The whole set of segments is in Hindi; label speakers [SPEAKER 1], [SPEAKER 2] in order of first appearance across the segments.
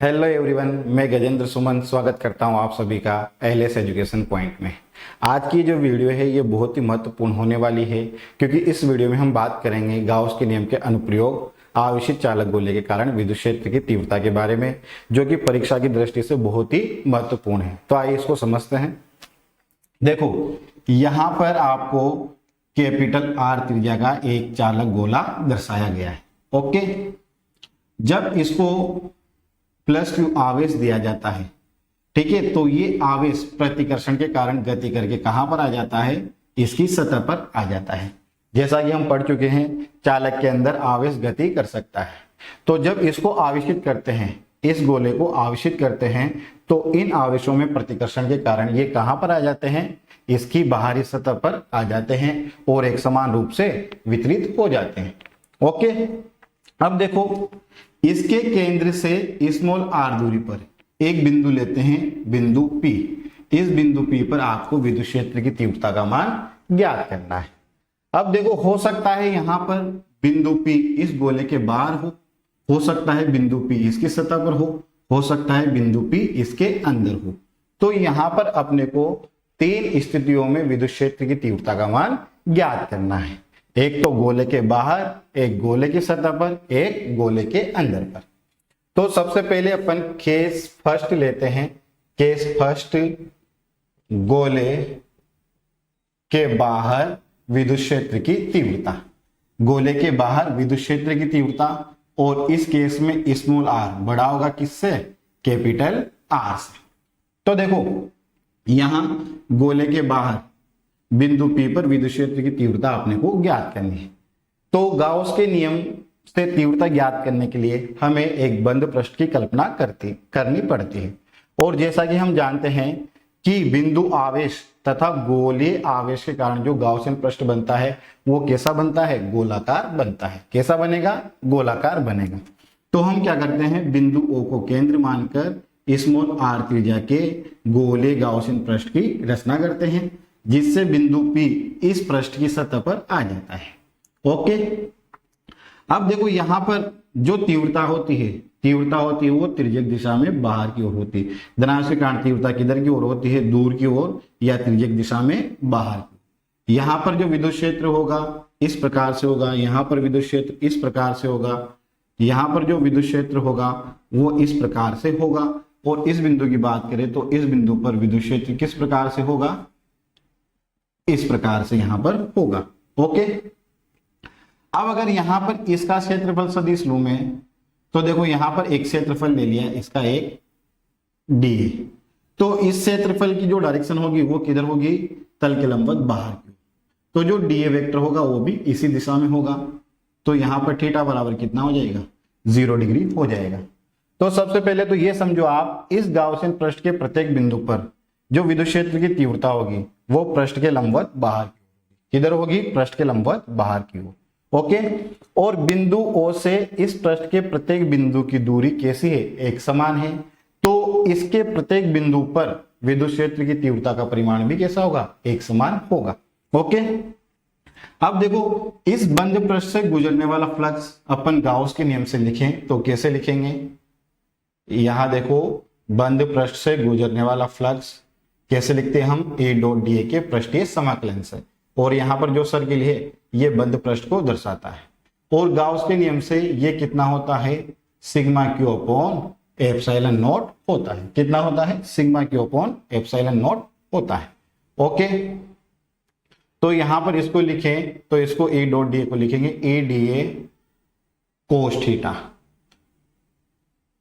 [SPEAKER 1] हेलो एवरीवन, मैं गजेंद्र सुमन स्वागत करता हूं आप सभी का एलएस एजुकेशन पॉइंट में। आज की जो वीडियो है ये बहुत ही महत्वपूर्ण होने वाली है, क्योंकि इस वीडियो में हम बात करेंगे गाउस के नियम के अनुप्रयोग आवेशित चालक गोले के कारण विद्युत क्षेत्र की तीव्रता के बारे में, जो कि परीक्षा की दृष्टि से बहुत ही महत्वपूर्ण है। तो आइए इसको समझते हैं। देखो, यहाँ पर आपको कैपिटल आर त्रिज्या का एक चालक गोला दर्शाया गया है। ओके, जब इसको प्लस क्यू आवेश दिया जाता है, ठीक है, तो ये आवेश प्रतिकर्षण के कारण गति करके कहां पर आ जाता है? इसकी सतह पर आ जाता है। जैसा कि हम पढ़ चुके हैं, चालक के अंदर आवेश गति कर सकता है। तो जब इसको आवेशित करते हैं, इस गोले को आवेशित करते हैं, तो इन आवेशों में प्रतिकर्षण के कारण ये कहां पर आ जाते हैं? इसकी बाहरी सतह पर आ जाते हैं और एक समान रूप से वितरित हो जाते हैं। ओके, अब देखो, इसके केंद्र से स्मॉल आर दूरी पर एक बिंदु लेते हैं, बिंदु P। इस बिंदु P पर आपको विद्युत क्षेत्र की तीव्रता का मान ज्ञात करना है। अब देखो, हो सकता है यहां पर बिंदु P इस गोले के बाहर हो सकता है बिंदु P इसकी सतह पर हो सकता है बिंदु P इसके अंदर हो। तो यहां पर अपने को तीन स्थितियों में विद्युत क्षेत्र की तीव्रता का मान ज्ञात करना है। एक तो गोले के बाहर, एक गोले की सतह पर, एक गोले के अंदर पर। तो सबसे पहले अपन केस फर्स्ट लेते हैं। केस फर्स्ट, गोले के बाहर विद्युत क्षेत्र की तीव्रता। गोले के बाहर विद्युत क्षेत्र की तीव्रता, और इस केस में स्मॉल आर बड़ा होगा किससे? कैपिटल आर से। तो देखो, यहां गोले के बाहर बिंदु P पर विद्युत क्षेत्र की तीव्रता अपने को ज्ञात करनी है। तो गाउस के नियम से तीव्रता ज्ञात करने के लिए हमें एक बंद पृष्ठ की कल्पना करनी पड़ती है। और जैसा कि हम जानते हैं कि बिंदु आवेश तथा गोलीय आवेश के कारण जो गाउसियन पृष्ठ बनता है वो कैसा बनता है? गोलाकार बनता है। कैसा बनेगा? गोलाकार बनेगा। तो हम क्या करते हैं, बिंदु O को केंद्र मानकर स्मॉल आर त्रिज्या के गोले गाउसियन पृष्ठ की रचना करते हैं, जिससे बिंदु P इस पृष्ठ की सतह पर आ जाता है। ओके, अब देखो, यहां पर जो तीव्रता होती है वो तिर्यक दिशा में बाहर की ओर होती है। धनावेश के कारण तीव्रता किधर की ओर होती है? दूर की ओर या तिर्यक दिशा में बाहर की। यहां पर जो विद्युत क्षेत्र होगा इस प्रकार से होगा, यहां पर विद्युत क्षेत्र इस प्रकार से होगा, यहां पर जो विद्युत क्षेत्र होगा वो इस प्रकार से होगा। और इस बिंदु की बात करें तो इस बिंदु पर विद्युत क्षेत्र किस प्रकार से होगा? इस प्रकार से यहां पर होगा। ओके, अब अगर यहां पर इसका क्षेत्रफल सदिश लूं मैं, तो देखो यहां पर एक क्षेत्रफल ले लिया, इसका एक डी। तो इस क्षेत्रफल की जो डायरेक्शन होगी वो किधर होगी? तल के लंबवत बाहर की। तो जो डी वेक्टर होगा वो भी इसी दिशा में होगा। तो यहां पर थीटा बराबर कितना हो जाएगा? 0 डिग्री हो जाएगा। तो सबसे पहले तो ये समझो आप, इस गाउसियन पृष्ठ के प्रत्येक बिंदु पर जो विद्युत क्षेत्र की तीव्रता होगी वो पृष्ठ के लंबवत बाहर की ओर। किधर होगी? पृष्ठ के लंबवत बाहर की ओर। ओके, और बिंदु O से इस पृष्ठ के प्रत्येक बिंदु की दूरी कैसी है? एक समान है। तो इसके प्रत्येक बिंदु पर विद्युत क्षेत्र की तीव्रता का परिमाण भी कैसा होगा? एक समान होगा। ओके, अब देखो, इस बंद पृष्ठ से गुजरने वाला फ्लक्स अपन गाउस के नियम से लिखें तो कैसे लिखेंगे? यहां देखो, बंद पृष्ठ से गुजरने वाला फ्लक्स कैसे लिखते हैं हम? A डॉट डी के पृष्ठीय समाकलन से। और यहां पर जो सर्किल है ये बंद पृष्ठ को दर्शाता है। और गाउस के नियम से ये कितना होता है? Sigma Q upon epsilon not होता है। कितना होता है? Sigma Q upon epsilon not होता है। ओके, तो यहां पर इसको लिखें तो इसको A डॉट डी को लिखेंगे A dA कोस थीटा।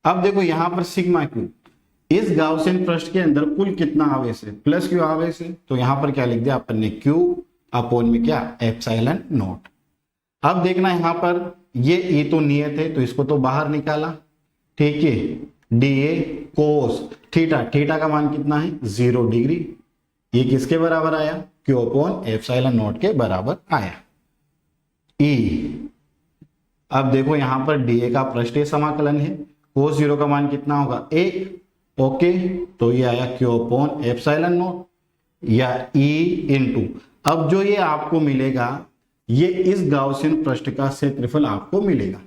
[SPEAKER 1] अब देखो यहां पर सिग्मा क्यू, इस गाउसियन पृष्ठ के अंदर कुल कितना आवेश है? प्लस क्यू आवेश है। तो यहां पर क्या लिख दिया अपन ने? क्यू अपॉन में क्या? Epsilon not. अब देखना यहां पर ये तो नियत है तो इसको तो बाहर निकाला, ठीक है। डीए कोस थीटा, थीटा का मान कितना है? 0 डिग्री। ये किसके बराबर आया? क्यू अपॉन एप्सिलॉन नॉट के बराबर आया। ई, अब देखो यहां पर डीए का पृष्ठीय समाकलन है, कोस 0 का मान कितना होगा? 1। ओके, तो ये आया क्यू अपॉन एप्सिलॉन नॉट या ई इनटू, अब जो ये आपको मिलेगा ये इस गाउसियन पृष्ठ का क्षेत्रफल आपको मिलेगा।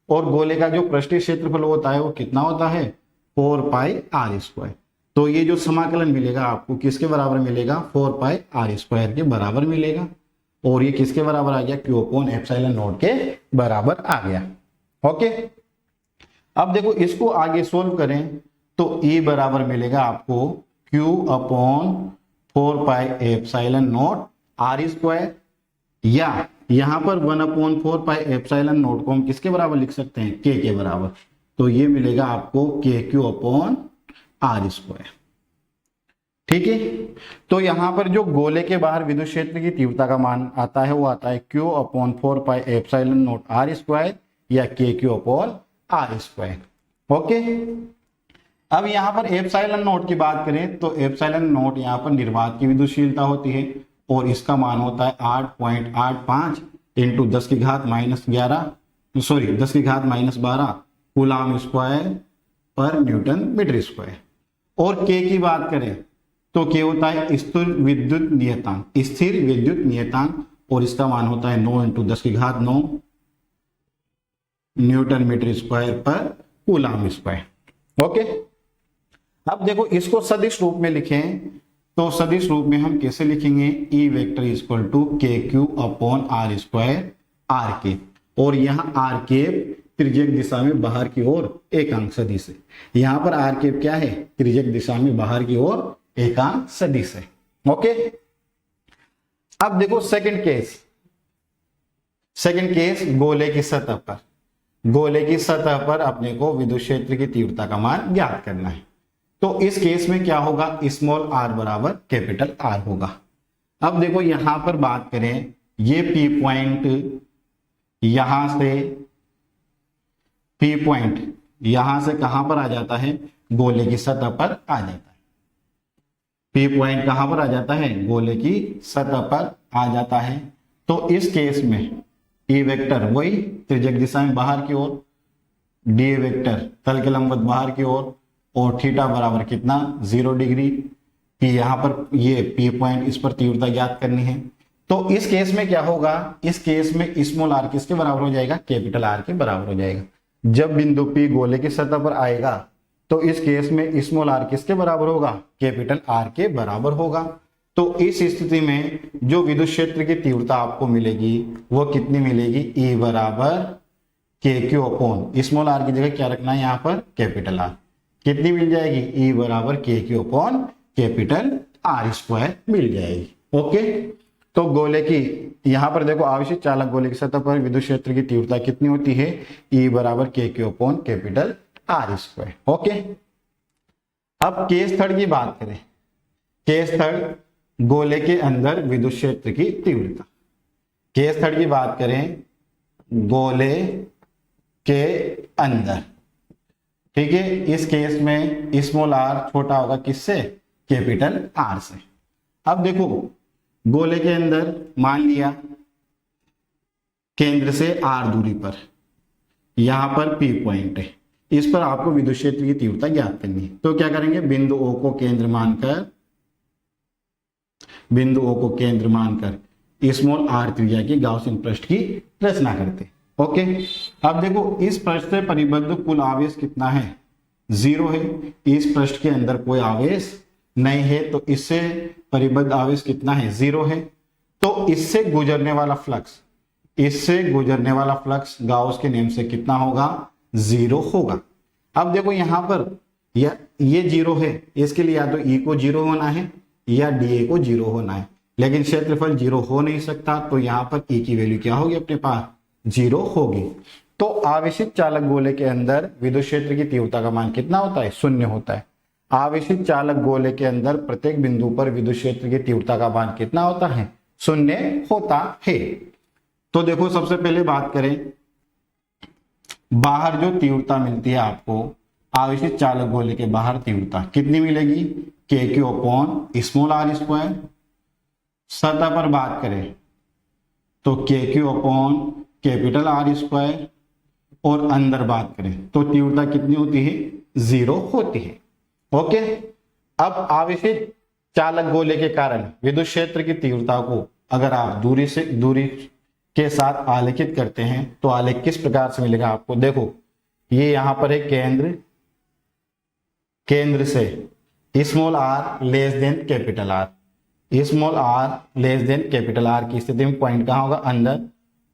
[SPEAKER 1] और गोले का जो पृष्ठीय क्षेत्रफल होता है वो कितना होता है? 4 पाई आर स्क्वायर। तो ये जो समाकलन मिलेगा आपको किसके बराबर मिलेगा, 4 पाई आर स्क्वायर के बराबर मिलेगा। और ये किसके बराबर आ गया, क्यू अपॉन एप्सिलॉन नॉट के बराबर आ गया। ओके, अब देखो इसको आगे सोल्व करें तो E बराबर मिलेगा आपको Q upon 4 pi epsilon not R square, या यहां पर 1/4 पाई एप्सिलॉन नॉट को हम किसके बराबर लिख सकते हैं, के बराबर। तो ये मिलेगा आपको के क्यू अपॉन आर स्क्वायर। ठीक है, तो यहां पर जो गोले के बाहर विद्युत क्षेत्र की तीव्रता का मान आता है वो आता है Q upon 4 pi epsilon not R square या K Q upon R square. Okay, अब यहां पर एप्सिलॉन नॉट की बात करें तो एप्सिलॉन नॉट यहां पर निर्वात की विद्युतशीलता होती है और इसका मान होता है 8.85 इंटू 10 की घात -12 कूलाम स्क्वायर पर न्यूटन मीटर स्क्वायर। और के की बात करें तो के होता है स्थिर विद्युत नियतांक और इसका मान होता है 9 इंटू 10 की घात 9 न्यूटन मीटर स्क्वायर पर कूलाम स्क्वायर। ओके, अब देखो इसको सदिश रूप में लिखें तो सदिश रूप में हम कैसे लिखेंगे, E vector equal to K Q upon R square R K, और यहाँ आर के त्रिज्यक दिशा में बाहर की ओर एकांक सदिश है। यहां पर आर के क्या है, त्रिज्यक दिशा में बाहर की ओर एकांक सदिश है। ओके, अब देखो सेकंड केस गोले की सतह पर अपने को विद्युत क्षेत्र की तीव्रता का मान ज्ञात करना है। तो इस केस में क्या होगा, स्मॉल आर बराबर कैपिटल आर होगा। अब देखो यहां पर बात करें, ये पी पॉइंट यहां से कहां पर आ जाता है, गोले की सतह पर आ जाता है। पी पॉइंट कहां पर आ जाता है, गोले की सतह पर आ जाता है। तो इस केस में ई वेक्टर वही त्रिज्यक दिशा में बाहर की ओर, डी वेक्टर तल के लंबवत बाहर की ओर, और थीटा बराबर कितना 0 डिग्री कि यहां पर ये पी पॉइंट, इस पर तीव्रता ज्ञात करनी है। तो इस केस में क्या होगा, इस केस में स्मॉल आर किसके बराबर हो जाएगा, कैपिटल आर के बराबर हो जाएगा। जब बिंदु P गोले की सतह पर आएगा तो इस केस में स्मॉल आर किसके बराबर होगा, कैपिटल आर के बराबर होगा। तो इस स्थिति में जो विद्युत क्षेत्र की तीव्रता आपको मिलेगी वो कितनी मिलेगी, E बराबर के क्यू अपॉन स्मॉल आर की जगह क्या रखना है यहाँ पर, कैपिटल आर। कितनी मिल जाएगी, E बराबर के Q upon capital R square मिल जाएगी। ओके, तो गोले की यहां पर देखो आवेशित चालक गोले की सतह पर विद्युत क्षेत्र की तीव्रता कितनी होती है, E बराबर के Q upon capital R square. Okay, अब केस थर्ड की बात करें, केस थर्ड गोले के अंदर विद्युत क्षेत्र की तीव्रता। केस थर्ड की बात करें, गोले के अंदर, ठीक है, इस केस में स्मॉल आर छोटा होगा किससे, कैपिटल आर से। अब देखो गोले के अंदर मान लिया केंद्र से आर दूरी पर यहां पर पी पॉइंट है, इस पर आपको विद्युत क्षेत्र की तीव्रता ज्ञात करनी है। तो क्या करेंगे, बिंदु O को केंद्र मानकर स्मॉल आर त्रिज्या की गाउसियन पृष्ठ की रचना करते। ओके, अब देखो इस पृष्ठ से परिबद्ध कुल आवेश कितना है, 0 है। इस पृष्ठ के अंदर कोई आवेश नहीं है तो इससे परिबद्ध आवेश कितना है, 0 है। तो इससे गुजरने वाला फ्लक्स गाउस के नियम से कितना होगा, 0 होगा। अब देखो यहां पर ये 0 है, इसके लिए या तो E को 0 होना है या DA को 0 होना है, लेकिन क्षेत्रफल 0 हो नहीं सकता। तो यहां पर E की वैल्यू क्या होगी, अपने पास 0 होगी। तो आवेशित चालक गोले के अंदर विद्युत क्षेत्र की तीव्रता का मान कितना होता है, 0 होता है। आवेशित चालक गोले के अंदर प्रत्येक बिंदु पर विद्युत क्षेत्र की तीव्रता का मान कितना होता है, 0 होता है। तो देखो सबसे पहले बात करें, बाहर जो तीव्रता मिलती है आपको, आवेशित चालक गोले के बाहर तीव्रता कितनी मिलेगी, K Q upon small R square. सतह पर बात करें तो K Q upon capital R square, और अंदर बात करें तो तीव्रता कितनी होती है, 0 होती है। ओके, अब आवेशित चालक गोले के कारण विद्युत क्षेत्र की तीव्रता को अगर आप दूरी के साथ आलेखित करते हैं तो आलेख किस प्रकार से मिलेगा आपको, देखो ये यहां पर है केंद्र, केंद्र से small R less than capital R, small R less than capital R की स्थिति में पॉइंट कहाँ होगा, अंदर।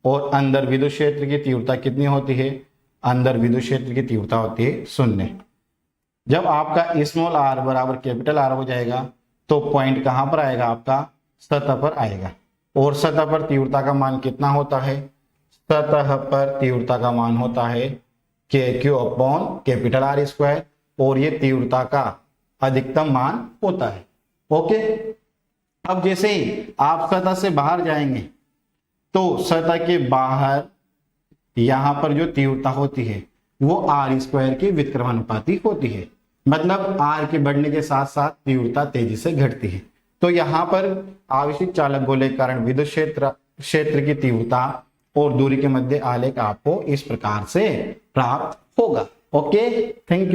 [SPEAKER 1] और अंदर विद्युत क्षेत्र की तीव्रता कितनी होती है, अंदर विद्युत क्षेत्र की तीव्रता होती है 0। जब आपका स्मॉल आर बराबर कैपिटल आर हो जाएगा तो पॉइंट कहां पर आएगा, आपका सतह पर आएगा। और सतह पर तीव्रता का मान कितना होता है, सतह पर तीव्रता का मान होता है के Q upon capital R square, और ये तीव्रता का अधिकतम मान होता है। ओके, अब जैसे ही आप सतह से बाहर जाएंगे तो सतह के बाहर यहां पर जो तीव्रता होती है वो आर स्क्वायर की व्युत्क्रमानुपाती होती है, मतलब आर के बढ़ने के साथ साथ तीव्रता तेजी से घटती है। तो यहां पर आवेशित चालक गोले के कारण विद्युत क्षेत्र की तीव्रता और दूरी के मध्य आलेख आपको इस प्रकार से प्राप्त होगा। Okay, thank you.